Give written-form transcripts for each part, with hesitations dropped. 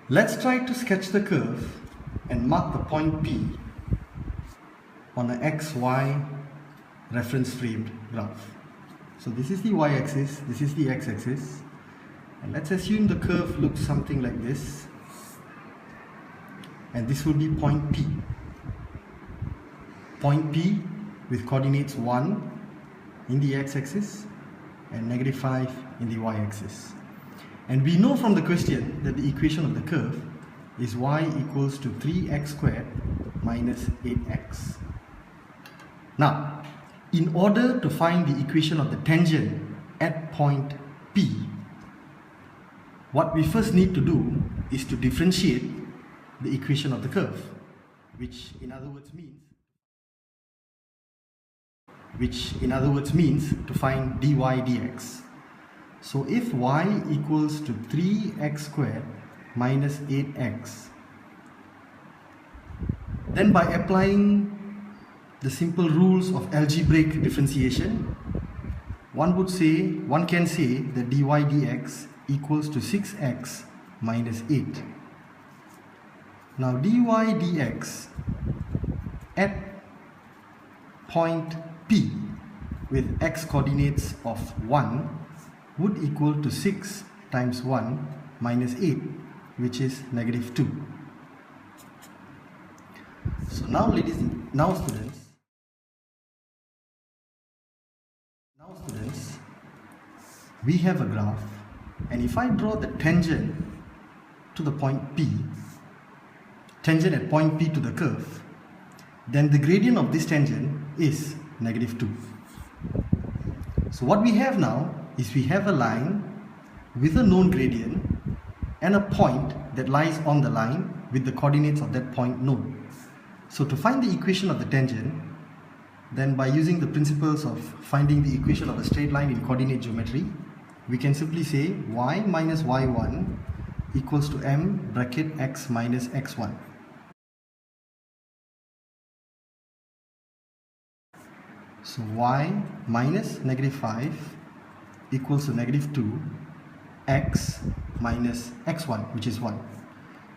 Let's try to sketch the curve and mark the point P on an XY reference framed graph. So this is the y-axis, this is the x-axis, and let's assume the curve looks something like this, and this will be point P. Point P with coordinates 1 in the x-axis and -5 in the y-axis. And we know from the question that the equation of the curve is y equals to 3x squared minus 8x. Now, in order to find the equation of the tangent at point P, what we first need to do is to differentiate the equation of the curve, which in other words means to find dy dx. So if y equals to 3x squared minus 8x, then by applying the simple rules of algebraic differentiation, one can say that dy dx equals to 6x minus 8. Now dy dx at point P with x coordinates of 1 would equal to 6 times 1 minus 8, which is -2. So now students, we have a graph, and if I draw the tangent to the point P, tangent at point P to the curve, then the gradient of this tangent is -2. So what we have now is we have a line with a known gradient and a point that lies on the line with the coordinates of that point known. So to find the equation of the tangent, then by using the principles of finding the equation of a straight line in coordinate geometry, we can simply say y minus y1 equals to m bracket x minus x1. So y minus -5 equals to -2 x minus x1, which is 1.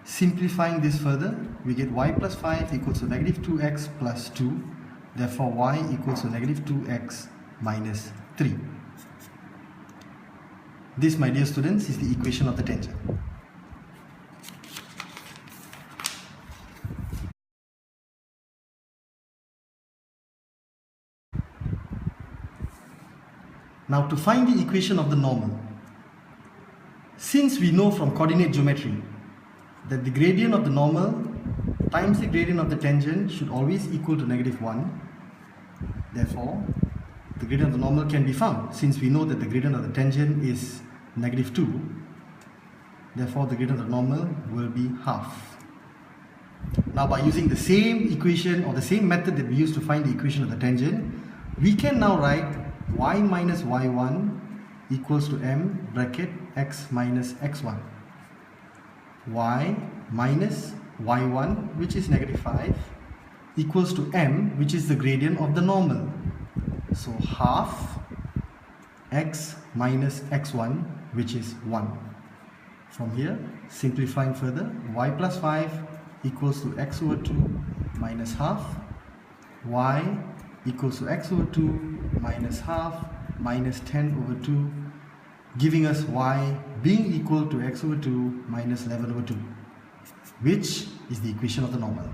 Simplifying this further, we get y plus 5 equals to -2x plus 2. Therefore y equals to -2x minus 3. This, my dear students, is the equation of the tangent. Now to find the equation of the normal, since we know from coordinate geometry that the gradient of the normal times the gradient of the tangent should always equal to -1, therefore the gradient of the normal can be found. Since we know that the gradient of the tangent is -2, therefore the gradient of the normal will be half. Now by using the same equation or the same method that we used to find the equation of the tangent, we can now write y minus y1 equals to m bracket x minus x1. Y minus y1, which is -5, equals to m, which is the gradient of the normal. So half x minus x1, which is 1. From here, simplifying further, y plus 5 equals to x over 2 minus half, y equals to x over 2 minus half minus 10 over 2, giving us y being equal to x over 2 minus 11 over 2, which is the equation of the normal.